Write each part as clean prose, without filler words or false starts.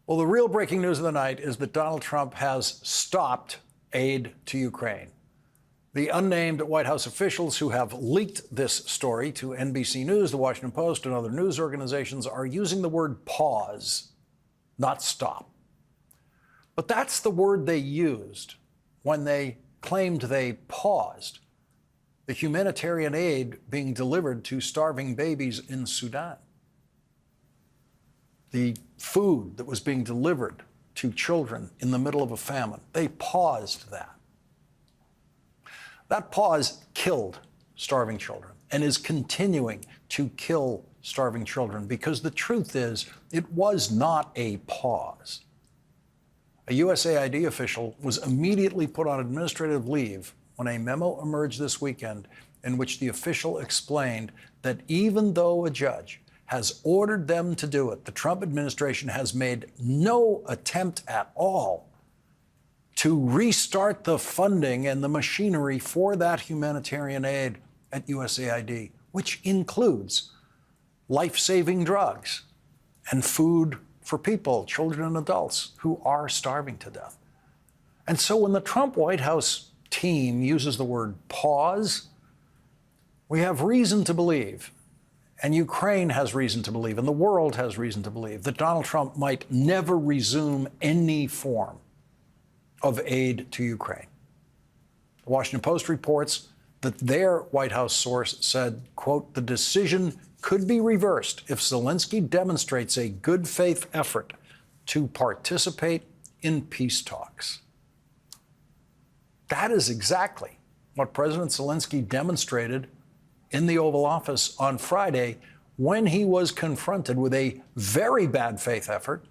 Well, the real breaking news of the night is that Donald Trump has stopped aid to Ukraine. The unnamed White House officials who have leaked this story to NBC News, The Washington Post, and other news organizations are using the word pause, not stop. But that's the word they used when they claimed they paused the humanitarian aid being delivered to starving babies in Sudan. The food that was being delivered to children in the middle of a famine. They paused that. That pause killed starving children and is continuing to kill starving children because the truth is it was not a pause. A USAID official was immediately put on administrative leave when a memo emerged this weekend in which the official explained that even though a judge has ordered them to do it, the Trump administration has made no attempt at all to restart the funding and the machinery for that humanitarian aid at USAID, which includes life-saving drugs and food for people, children and adults, who are starving to death. And so when the Trump White House team uses the word pause, we have reason to believe, and Ukraine has reason to believe, and the world has reason to believe, that Donald Trump might never resume any form of aid to Ukraine. The Washington Post reports that their White House source said, quote, the decision could be reversed if Zelensky demonstrates a good faith effort to participate in peace talks. That is exactly what President Zelensky demonstrated in the Oval Office on Friday when he was confronted with a very bad faith effort,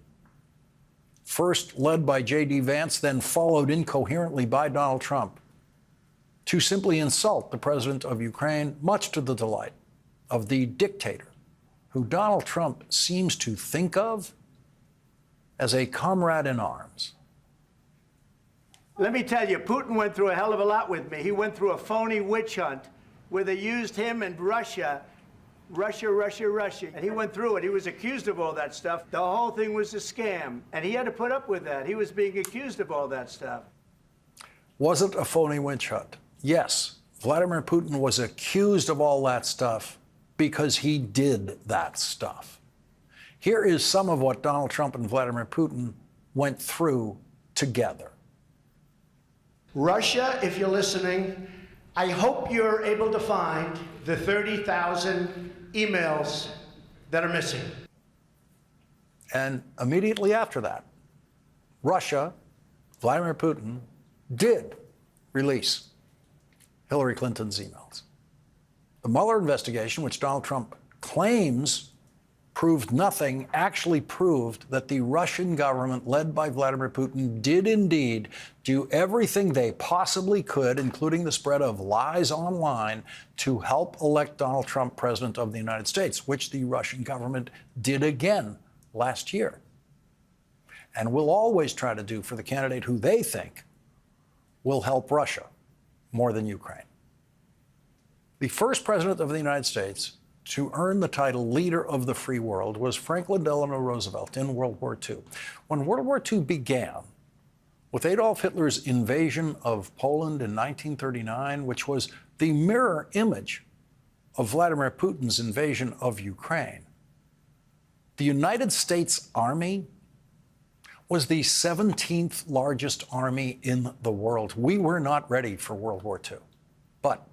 first led by J.D. Vance, then followed incoherently by Donald Trump, to simply insult the president of Ukraine, much to the delight of the dictator who Donald Trump seems to think of as a comrade in arms. Let me tell you, Putin went through a hell of a lot with me. He went through a phony witch hunt where they used him and Russia. And he went through it. He was accused of all that stuff. The whole thing was a scam. And he had to put up with that. He was being accused of all that stuff. Was it a phony witch hunt? Yes. Vladimir Putin was accused of all that stuff because he did that stuff. Here is some of what Donald Trump and Vladimir Putin went through together. Russia, if you're listening, I hope you're able to find the 30,000 emails that are missing. And immediately after that, Russia, Vladimir Putin, did release Hillary Clinton's emails. The Mueller investigation, which Donald Trump claims proved nothing, actually proved that the Russian government, led by Vladimir Putin, did indeed do everything they possibly could, including the spread of lies online, to help elect Donald Trump president of the United States, which the Russian government did again last year, and will always try to do for the candidate who they think will help Russia more than Ukraine. The first president of the United States to earn the title leader of the free world was Franklin Delano Roosevelt in World War II. When World War II began, with Adolf Hitler's invasion of Poland in 1939, which was the mirror image of Vladimir Putin's invasion of Ukraine, the United States Army was the 17th largest army in the world. We were not ready for World War II. But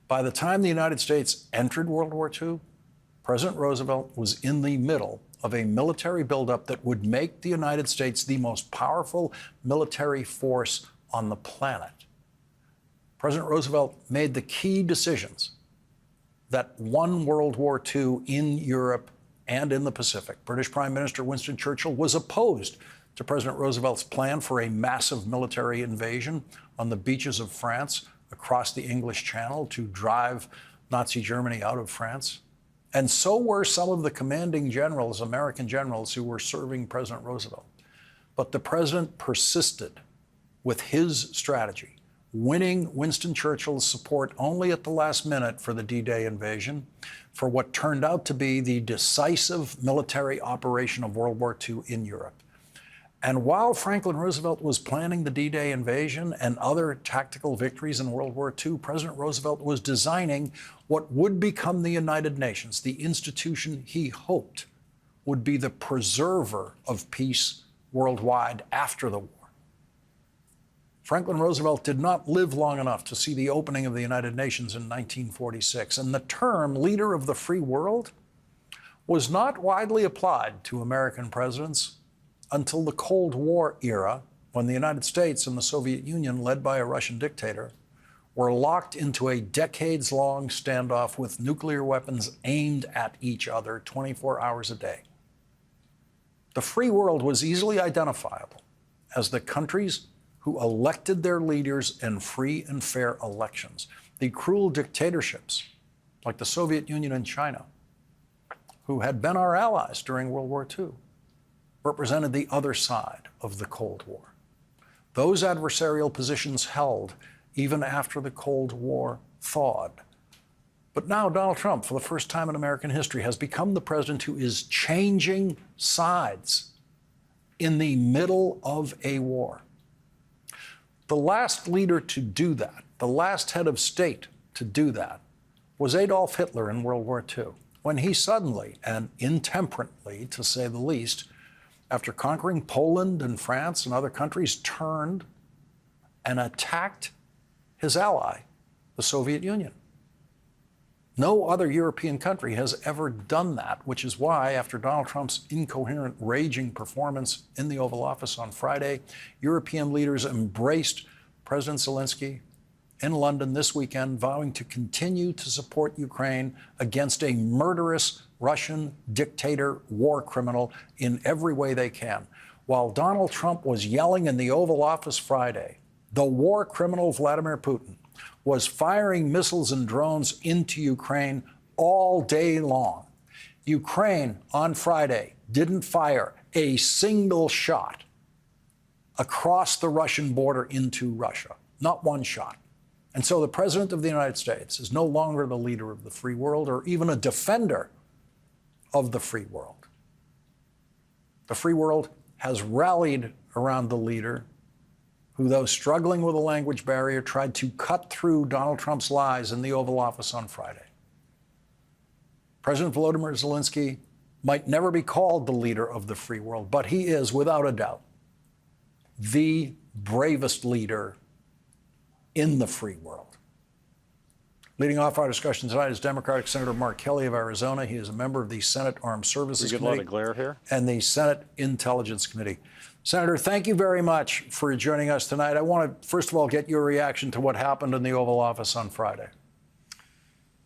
by the time the United States entered World War II, President Roosevelt was in the middle of a military buildup that would make the United States the most powerful military force on the planet. President Roosevelt made the key decisions that won World War II in Europe and in the Pacific. British Prime Minister Winston Churchill was opposed to President Roosevelt's plan for a massive military invasion on the beaches of France across the English Channel to drive Nazi Germany out of France. And so were some of the commanding generals, American generals, who were serving President Roosevelt. But the president persisted with his strategy, winning Winston Churchill's support only at the last minute for the D-Day invasion, for what turned out to be the decisive military operation of World War II in Europe. And while Franklin Roosevelt was planning the D-Day invasion and other tactical victories in World War II, President Roosevelt was designing what would become the United Nations, the institution he hoped would be the preserver of peace worldwide after the war. Franklin Roosevelt did not live long enough to see the opening of the United Nations in 1946, and the term leader of the free world was not widely applied to American presidents until the Cold War era, when the United States and the Soviet Union, led by a Russian dictator, were locked into a decades-long standoff with nuclear weapons aimed at each other 24 hours a day. The free world was easily identifiable as the countries who elected their leaders in free and fair elections. The cruel dictatorships, like the Soviet Union and China, who had been our allies during World War II, represented the other side of the Cold War. Those adversarial positions held even after the Cold War thawed. But now Donald Trump, for the first time in American history, has become the president who is changing sides in the middle of a war. The last leader to do that, the last head of state to do that, was Adolf Hitler in World War II, when he suddenly, and intemperately to say the least, after conquering Poland and France and other countries, turned and attacked his ally, the Soviet Union. No other European country has ever done that, which is why, after Donald Trump's incoherent, raging performance in the Oval Office on Friday, European leaders embraced President Zelensky in London this weekend, vowing to continue to support Ukraine against a murderous Russian dictator war criminal in every way they can. While Donald Trump was yelling in the Oval Office Friday, the war criminal Vladimir Putin was firing missiles and drones into Ukraine all day long. Ukraine on Friday didn't fire a single shot across the Russian border into Russia, not one shot. And so the President of the United States is no longer the leader of the free world or even a defender of the free world. The free world has rallied around the leader who, though struggling with a language barrier, tried to cut through Donald Trump's lies in the Oval Office on Friday. President Volodymyr Zelensky might never be called the leader of the free world, but he is, without a doubt, the bravest leader in the free world. Leading off our discussion tonight is Democratic Senator Mark Kelly of Arizona. He is a member of the Senate Armed Services We get a lot Committee of glare here. and the Senate Intelligence Committee. Senator, thank you very much for joining us tonight. I want to, first of all, get your reaction to what happened in the Oval Office on Friday.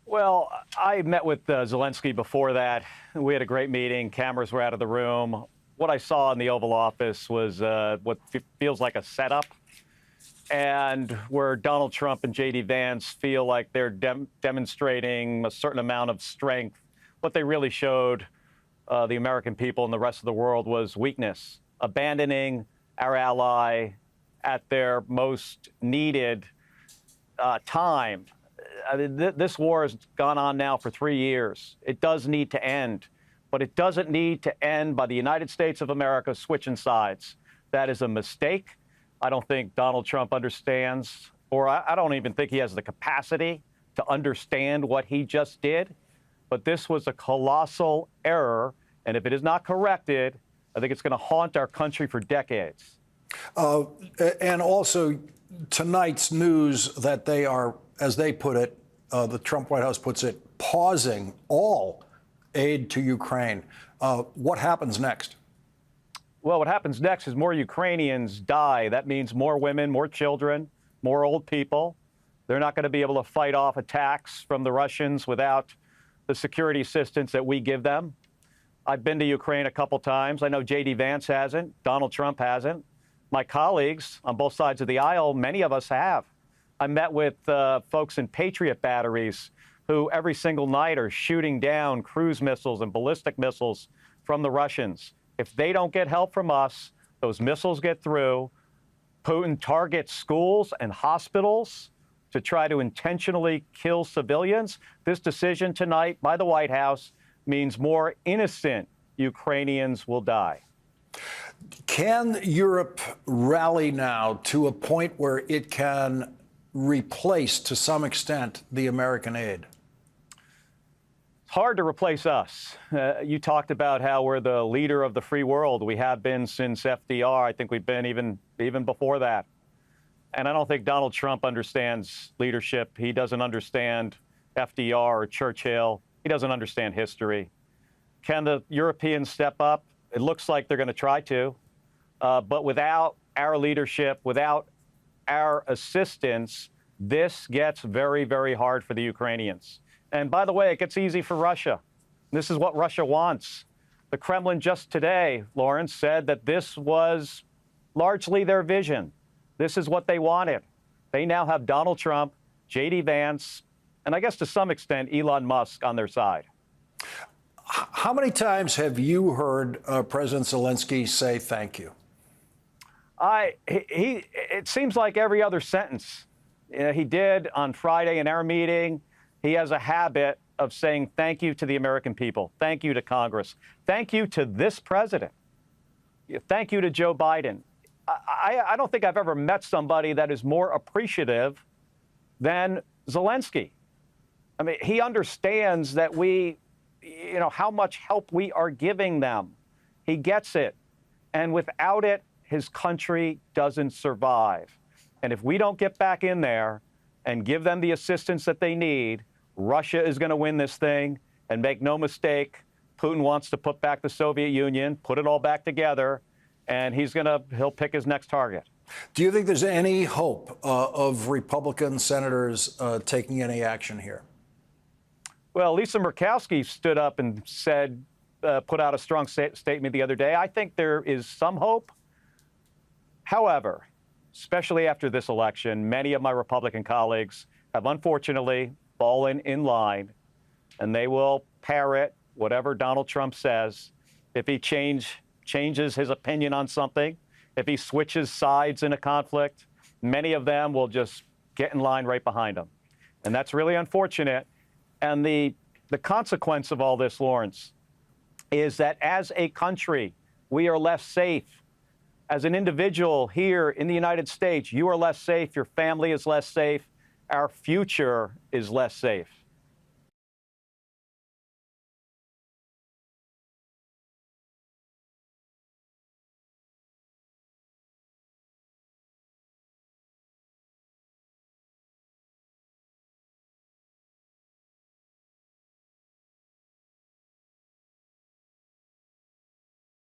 Well, I met with Zelensky before that. We had a great meeting. Cameras were out of the room. What I saw in the Oval Office was what feels like a setup, and where Donald Trump and J.D. Vance feel like they're demonstrating a certain amount of strength. What they really showed the American people and the rest of the world was weakness, abandoning our ally at their most needed time. I mean, this war has gone on now for 3 years. It does need to end, but it doesn't need to end by the United States of America switching sides. That is a mistake. I don't think Donald Trump understands, or I don't even think he has the capacity to understand what he just did. But this was a colossal error, and if it is not corrected, I think it's going to haunt our country for decades. And also, tonight's news that they are, as they put it, the Trump White House puts it, pausing all aid to Ukraine. What happens next? Well, what happens next is more Ukrainians die. That means more women, more children, more old people. They're not going to be able to fight off attacks from the Russians without the security assistance that we give them. I've been to Ukraine a couple times. I know J.D. Vance hasn't. Donald Trump hasn't. My colleagues on both sides of the aisle, many of us have. I met with folks in Patriot batteries who every single night are shooting down cruise missiles and ballistic missiles from the Russians. If they don't get help from us, those missiles get through. Putin targets schools and hospitals to try to intentionally kill civilians. This decision tonight by the White House means more innocent Ukrainians will die. Can Europe rally now to a point where it can replace, to some extent, the American aid? It's hard to replace us. You talked about how we're the leader of the free world. We have been since FDR. I think we've been even before that. And I don't think Donald Trump understands leadership. He doesn't understand FDR or Churchill. He doesn't understand history. Can the Europeans step up? It looks like they're going to try to. But without our leadership, without our assistance, this gets very, very hard for the Ukrainians. And by the way, it gets easy for Russia. This is what Russia wants. The Kremlin just today, Lawrence, said that this was largely their vision. This is what they wanted. They now have Donald Trump, J.D. Vance, and I guess to some extent, Elon Musk on their side. How many times have you heard President Zelensky say thank you? It seems like every other sentence. He did on Friday in our meeting. He has a habit of saying thank you to the American people, thank you to Congress, thank you to this president, thank you to Joe Biden. I don't think I've ever met somebody that is more appreciative than Zelensky. I mean, he understands that how much help we are giving them. He gets it. And without it, his country doesn't survive. And if we don't get back in there and give them the assistance that they need, Russia is going to win this thing. And make no mistake, Putin wants to put back the Soviet Union, put it all back together, and he'll pick his next target. Do you think there's any hope of Republican senators taking any action here? Well, Lisa Murkowski stood up and said, put out a strong statement the other day. I think there is some hope. However, especially after this election, many of my Republican colleagues have unfortunately fallen in line, and they will parrot whatever Donald Trump says. If he changes his opinion on something, if he switches sides in a conflict, many of them will just get in line right behind him. And that's really unfortunate. And the consequence of all this, Lawrence, is that as a country, we are less safe. As an individual here in the United States, you are less safe, your family is less safe, our future is less safe.